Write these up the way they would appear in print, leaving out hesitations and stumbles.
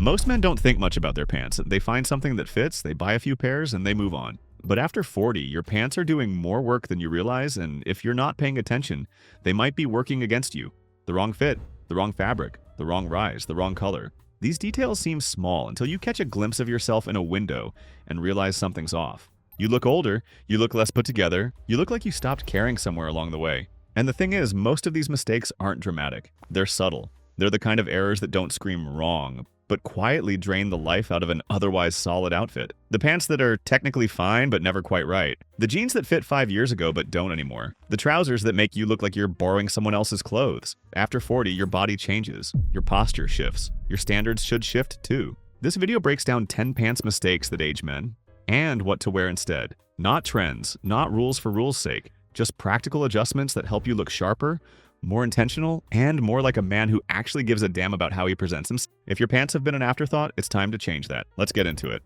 Most men don't think much about their pants. They find something that fits, they buy a few pairs, and they move on. But after 40, your pants are doing more work than you realize, and if you're not paying attention, they might be working against you. The wrong fit, the wrong fabric, the wrong rise, the wrong color. These details seem small until you catch a glimpse of yourself in a window and realize something's off. You look older, you look less put together, you look like you stopped caring somewhere along the way. And the thing is, most of these mistakes aren't dramatic. They're subtle. They're the kind of errors that don't scream wrong, but quietly drain the life out of an otherwise solid outfit. The pants that are technically fine but never quite right. The jeans that fit 5 years ago but don't anymore. The trousers that make you look like you're borrowing someone else's clothes. After 40, your body changes. Your posture shifts. Your standards should shift too. This video breaks down 10 pants mistakes that age men, and what to wear instead. Not trends, not rules for rules' sake, just practical adjustments that help you look sharper, more intentional, and more like a man who actually gives a damn about how he presents himself. If your pants have been an afterthought, it's time to change that. Let's get into it.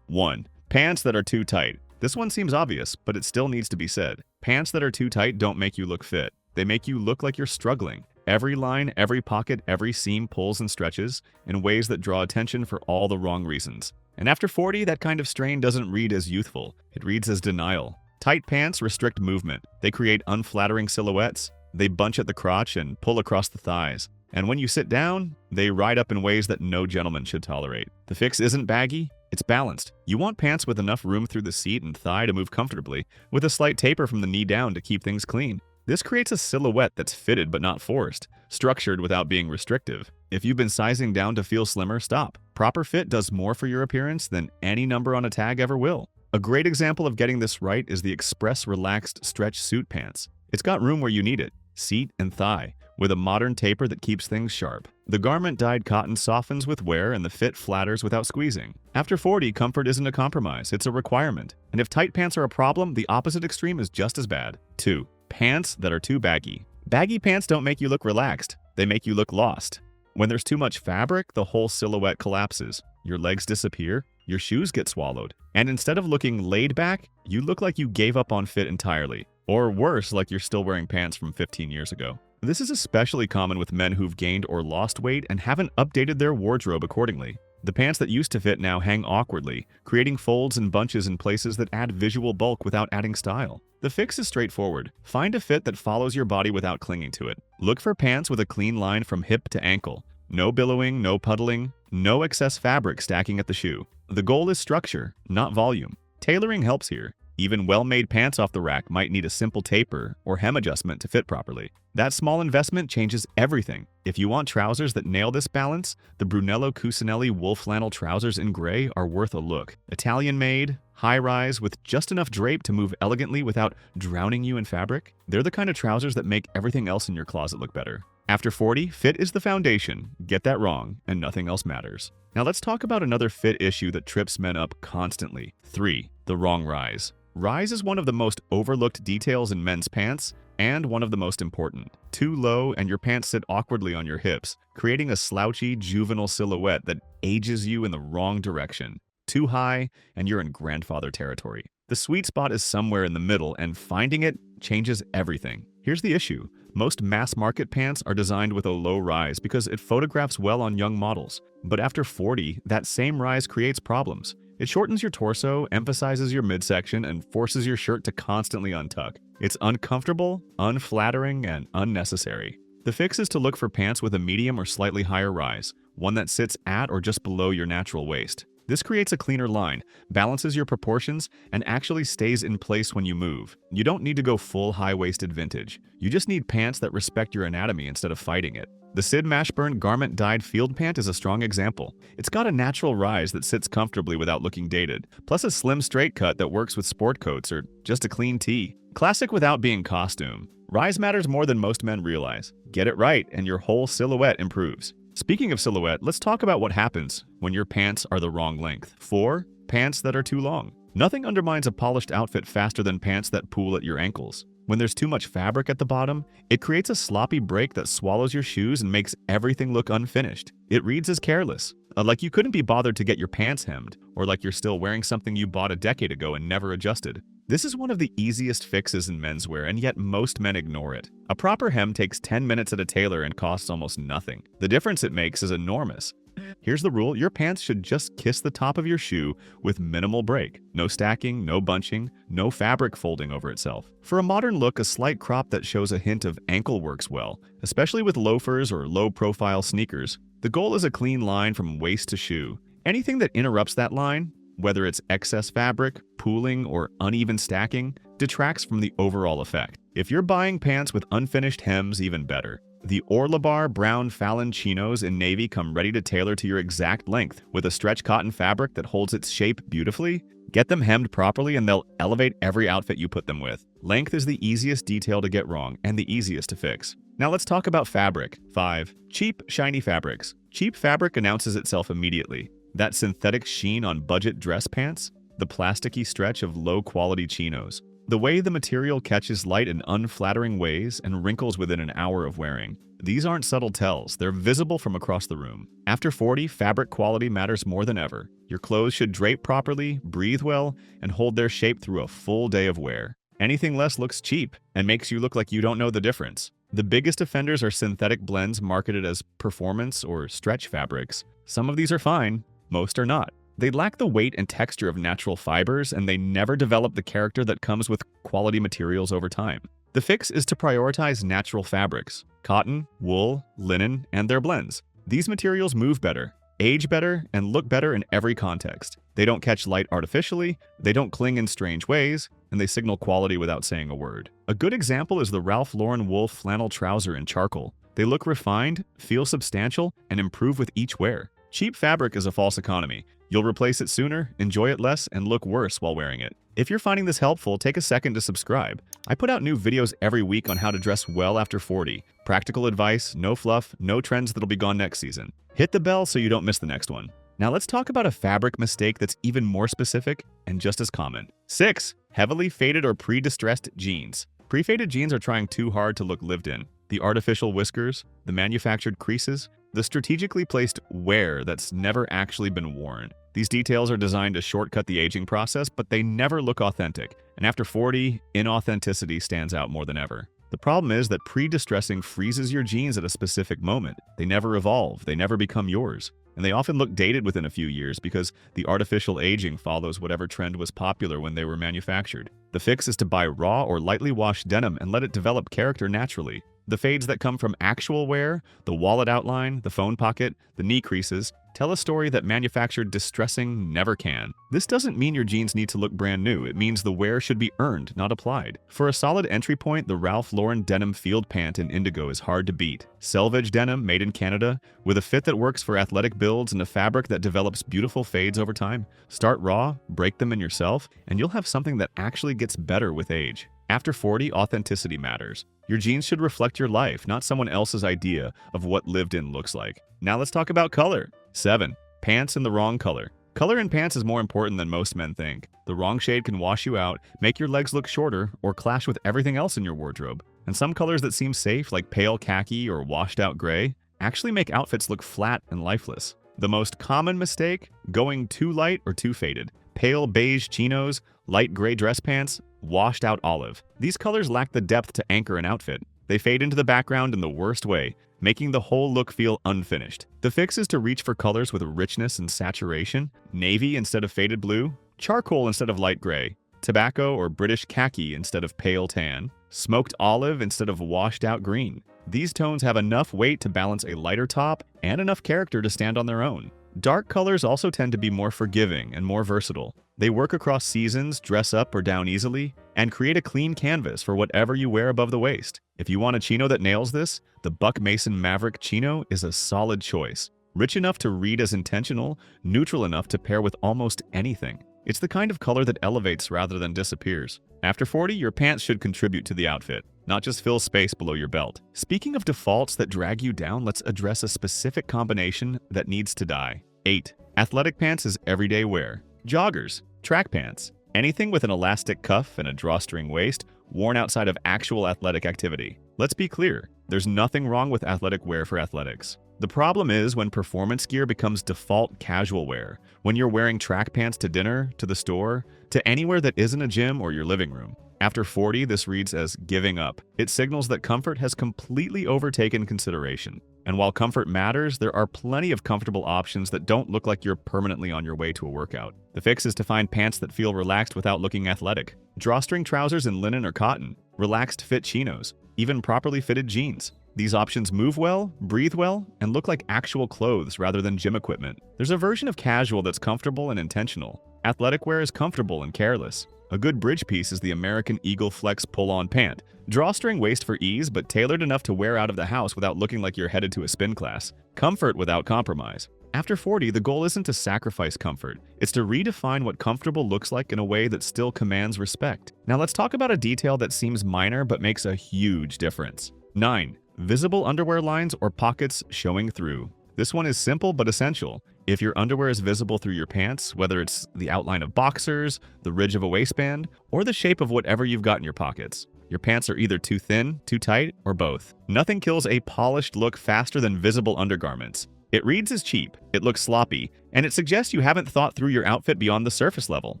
1. Pants that are too tight. This one seems obvious, but it still needs to be said. Pants that are too tight don't make you look fit. They make you look like you're struggling. Every line, every pocket, every seam pulls and stretches in ways that draw attention for all the wrong reasons. And after 40, that kind of strain doesn't read as youthful. It reads as denial. Tight pants restrict movement. They create unflattering silhouettes. They bunch at the crotch and pull across the thighs. And when you sit down, they ride up in ways that no gentleman should tolerate. The fix isn't baggy, it's balanced. You want pants with enough room through the seat and thigh to move comfortably, with a slight taper from the knee down to keep things clean. This creates a silhouette that's fitted but not forced, structured without being restrictive. If you've been sizing down to feel slimmer, stop. Proper fit does more for your appearance than any number on a tag ever will. A great example of getting this right is the Express Relaxed Stretch Suit Pants. It's got room where you need it, seat and thigh, with a modern taper that keeps things sharp. The garment-dyed cotton softens with wear and the fit flatters without squeezing. After 40, comfort isn't a compromise, it's a requirement. And if tight pants are a problem, the opposite extreme is just as bad. 2. Pants that are too baggy. Baggy pants don't make you look relaxed, they make you look lost. When there's too much fabric, the whole silhouette collapses. Your legs disappear, your shoes get swallowed. And instead of looking laid back, you look like you gave up on fit entirely. Or worse, like you're still wearing pants from 15 years ago. This is especially common with men who've gained or lost weight and haven't updated their wardrobe accordingly. The pants that used to fit now hang awkwardly, creating folds and bunches in places that add visual bulk without adding style. The fix is straightforward. Find a fit that follows your body without clinging to it. Look for pants with a clean line from hip to ankle. No billowing, no puddling, no excess fabric stacking at the shoe. The goal is structure, not volume. Tailoring helps here. Even well-made pants off the rack might need a simple taper or hem adjustment to fit properly. That small investment changes everything. If you want trousers that nail this balance, the Brunello Cucinelli wool flannel trousers in gray are worth a look. Italian-made, high-rise, with just enough drape to move elegantly without drowning you in fabric. They're the kind of trousers that make everything else in your closet look better. After 40, fit is the foundation. Get that wrong, and nothing else matters. Now let's talk about another fit issue that trips men up constantly. 3. The wrong rise. Rise is one of the most overlooked details in men's pants, and one of the most important. Too low and your pants sit awkwardly on your hips, creating a slouchy, juvenile silhouette that ages you in the wrong direction. Too high, and you're in grandfather territory. The sweet spot is somewhere in the middle, and finding it changes everything. Here's the issue. Most mass-market pants are designed with a low rise because it photographs well on young models. But after 40, that same rise creates problems. It shortens your torso, emphasizes your midsection, and forces your shirt to constantly untuck. It's uncomfortable, unflattering, and unnecessary. The fix is to look for pants with a medium or slightly higher rise, one that sits at or just below your natural waist. This creates a cleaner line, balances your proportions, and actually stays in place when you move. You don't need to go full high-waisted vintage. You just need pants that respect your anatomy instead of fighting it. The Sid Mashburn garment-dyed field pant is a strong example. It's got a natural rise that sits comfortably without looking dated, plus a slim straight cut that works with sport coats or just a clean tee. Classic without being costume. Rise matters more than most men realize. Get it right and your whole silhouette improves. Speaking of silhouette, let's talk about what happens when your pants are the wrong length. 4. Pants that are too long. Nothing undermines a polished outfit faster than pants that pool at your ankles. When there's too much fabric at the bottom, it creates a sloppy break that swallows your shoes and makes everything look unfinished. It reads as careless, like you couldn't be bothered to get your pants hemmed, or like you're still wearing something you bought a decade ago and never adjusted. This is one of the easiest fixes in menswear, and yet most men ignore it. A proper hem takes 10 minutes at a tailor and costs almost nothing. The difference it makes is enormous. Here's the rule: your pants should just kiss the top of your shoe with minimal break. No stacking, no bunching, no fabric folding over itself. For a modern look, a slight crop that shows a hint of ankle works well, especially with loafers or low-profile sneakers. The goal is a clean line from waist to shoe. Anything that interrupts that line, whether it's excess fabric, pooling, or uneven stacking, detracts from the overall effect. If you're buying pants with unfinished hems, even better. The Orlabar brown Fallon chinos in navy come ready to tailor to your exact length, with a stretch cotton fabric that holds its shape beautifully. Get them hemmed properly and they'll elevate every outfit you put them with. Length is the easiest detail to get wrong and the easiest to fix. Now let's talk about fabric. 5. Cheap, shiny fabrics. Cheap fabric announces itself immediately. That synthetic sheen on budget dress pants, the plasticky stretch of low-quality chinos. The way the material catches light in unflattering ways and wrinkles within an hour of wearing. These aren't subtle tells, they're visible from across the room. After 40, fabric quality matters more than ever. Your clothes should drape properly, breathe well, and hold their shape through a full day of wear. Anything less looks cheap and makes you look like you don't know the difference. The biggest offenders are synthetic blends marketed as performance or stretch fabrics. Some of these are fine, most are not. They lack the weight and texture of natural fibers, and they never develop the character that comes with quality materials over time. The fix is to prioritize natural fabrics: cotton, wool, linen, and their blends. These materials move better, age better, and look better in every context. They don't catch light artificially, they don't cling in strange ways, and they signal quality without saying a word. A good example is the Ralph Lauren wool flannel trouser in charcoal. They look refined, feel substantial, and improve with each wear. Cheap fabric is a false economy. You'll replace it sooner, enjoy it less, and look worse while wearing it. If you're finding this helpful, take a second to subscribe. I put out new videos every week on how to dress well after 40. Practical advice, no fluff, no trends that'll be gone next season. Hit the bell so you don't miss the next one. Now let's talk about a fabric mistake that's even more specific and just as common. 6. Heavily faded or pre-distressed jeans. Pre-faded jeans are trying too hard to look lived in. The artificial whiskers, the manufactured creases, the strategically placed wear that's never actually been worn. These details are designed to shortcut the aging process, but they never look authentic. And after 40, inauthenticity stands out more than ever. The problem is that pre-distressing freezes your jeans at a specific moment. They never evolve, they never become yours. And they often look dated within a few years because the artificial aging follows whatever trend was popular when they were manufactured. The fix is to buy raw or lightly washed denim and let it develop character naturally. The fades that come from actual wear, the wallet outline, the phone pocket, the knee creases, tell a story that manufactured distressing never can. This doesn't mean your jeans need to look brand new. It means the wear should be earned, not applied. For a solid entry point, the Ralph Lauren denim field pant in indigo is hard to beat. Selvage denim made in Canada, with a fit that works for athletic builds and a fabric that develops beautiful fades over time. Start raw, break them in yourself, and you'll have something that actually gets better with age. After 40, authenticity matters. Your jeans should reflect your life, not someone else's idea of what lived in looks like. Now let's talk about color. 7. Pants in the wrong color. Color in pants is more important than most men think. The wrong shade can wash you out, make your legs look shorter, or clash with everything else in your wardrobe. And some colors that seem safe, like pale khaki or washed out gray, actually make outfits look flat and lifeless. The most common mistake? Going too light or too faded. Pale beige chinos, light gray dress pants, washed out olive. These colors lack the depth to anchor an outfit. They fade into the background in the worst way, making the whole look feel unfinished. The fix is to reach for colors with richness and saturation: navy instead of faded blue, charcoal instead of light gray, tobacco or British khaki instead of pale tan, smoked olive instead of washed out green. These tones have enough weight to balance a lighter top and enough character to stand on their own. Dark colors also tend to be more forgiving and more versatile. They work across seasons, dress up or down easily, and create a clean canvas for whatever you wear above the waist. If you want a chino that nails this, the Buck Mason Maverick chino is a solid choice. Rich enough to read as intentional, neutral enough to pair with almost anything. It's the kind of color that elevates rather than disappears. After 40, your pants should contribute to the outfit, not just fill space below your belt. Speaking of defaults that drag you down, let's address a specific combination that needs to die. 8. Athletic pants is everyday wear. Joggers, track pants, anything with an elastic cuff and a drawstring waist, worn outside of actual athletic activity. Let's be clear, there's nothing wrong with athletic wear for athletics. The problem is when performance gear becomes default casual wear, when you're wearing track pants to dinner, to the store, to anywhere that isn't a gym or your living room. After 40, this reads as giving up. It signals that comfort has completely overtaken consideration. And while comfort matters, there are plenty of comfortable options that don't look like you're permanently on your way to a workout. The fix is to find pants that feel relaxed without looking athletic. Drawstring trousers in linen or cotton, relaxed fit chinos, even properly fitted jeans. These options move well, breathe well, and look like actual clothes rather than gym equipment. There's a version of casual that's comfortable and intentional. Athletic wear is comfortable and careless. A good bridge piece is the American Eagle Flex pull-on pant. Drawstring waist for ease, but tailored enough to wear out of the house without looking like you're headed to a spin class. Comfort without compromise. After 40, the goal isn't to sacrifice comfort. It's to redefine what comfortable looks like in a way that still commands respect. Now let's talk about a detail that seems minor but makes a huge difference. 9. Visible underwear lines or pockets showing through. This one is simple but essential. If your underwear is visible through your pants, whether it's the outline of boxers, the ridge of a waistband, or the shape of whatever you've got in your pockets, your pants are either too thin, too tight, or both. Nothing kills a polished look faster than visible undergarments. It reads as cheap, it looks sloppy, and it suggests you haven't thought through your outfit beyond the surface level.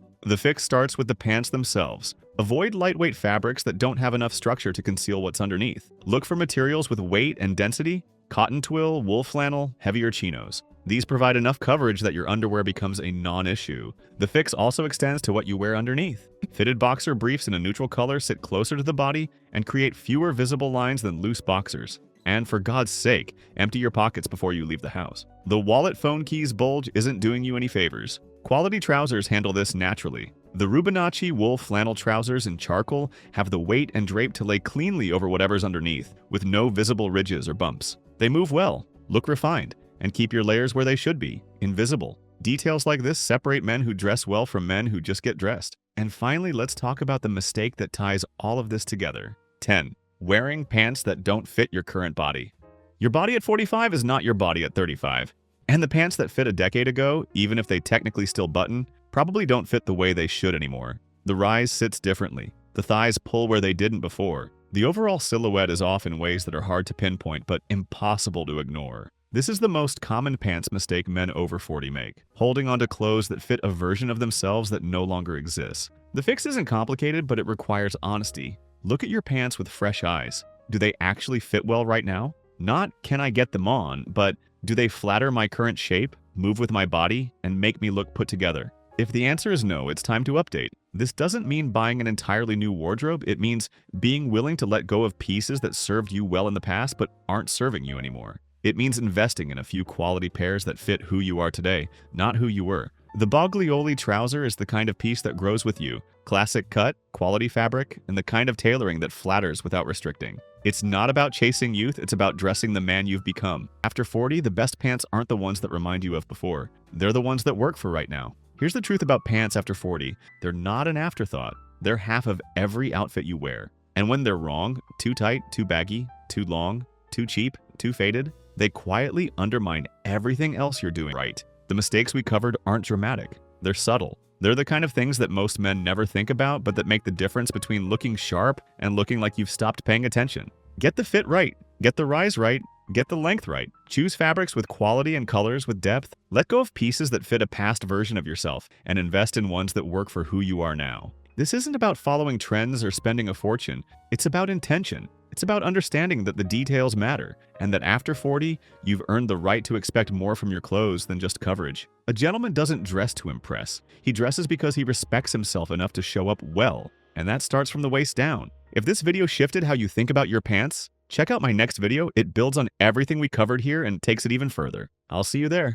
The fix starts with the pants themselves. Avoid lightweight fabrics that don't have enough structure to conceal what's underneath. Look for materials with weight and density: cotton twill, wool flannel, heavier chinos. These provide enough coverage that your underwear becomes a non-issue. The fix also extends to what you wear underneath. Fitted boxer briefs in a neutral color sit closer to the body and create fewer visible lines than loose boxers. And for God's sake, empty your pockets before you leave the house. The wallet phone keys bulge isn't doing you any favors. Quality trousers handle this naturally. The RUBINACCI wool flannel trousers in charcoal have the weight and drape to lay cleanly over whatever's underneath, with no visible ridges or bumps. They move well, look refined, and keep your layers where they should be, invisible. Details like this separate men who dress well from men who just get dressed. And finally, let's talk about the mistake that ties all of this together. 10. Wearing pants that don't fit your current body. Your body at 45 is not your body at 35. And the pants that fit a decade ago, even if they technically still button, probably don't fit the way they should anymore. The rise sits differently. The thighs pull where they didn't before. The overall silhouette is off in ways that are hard to pinpoint but impossible to ignore. This is the most common pants mistake men over 40 make, holding onto clothes that fit a version of themselves that no longer exists. The fix isn't complicated, but it requires honesty. Look at your pants with fresh eyes. Do they actually fit well right now? Not, can I get them on, but do they flatter my current shape, move with my body, and make me look put together? If the answer is no, it's time to update. This doesn't mean buying an entirely new wardrobe. It means being willing to let go of pieces that served you well in the past but aren't serving you anymore. It means investing in a few quality pairs that fit who you are today, not who you were. The Boglioli trouser is the kind of piece that grows with you. Classic cut, quality fabric, and the kind of tailoring that flatters without restricting. It's not about chasing youth, it's about dressing the man you've become. After 40, the best pants aren't the ones that remind you of before. They're the ones that work for right now. Here's the truth about pants after 40. They're not an afterthought. They're half of every outfit you wear. And when they're wrong, too tight, too baggy, too long, too cheap, too faded, they quietly undermine everything else you're doing right. The mistakes we covered aren't dramatic. They're subtle. They're the kind of things that most men never think about, but that make the difference between looking sharp and looking like you've stopped paying attention. Get the fit right. Get the rise right. Get the length right. Choose fabrics with quality and colors with depth. Let go of pieces that fit a past version of yourself and invest in ones that work for who you are now. This isn't about following trends or spending a fortune. It's about intention. It's about understanding that the details matter, and that after 40, you've earned the right to expect more from your clothes than just coverage. A gentleman doesn't dress to impress. He dresses because he respects himself enough to show up well, and that starts from the waist down. If this video shifted how you think about your pants, check out my next video. It builds on everything we covered here and takes it even further. I'll see you there.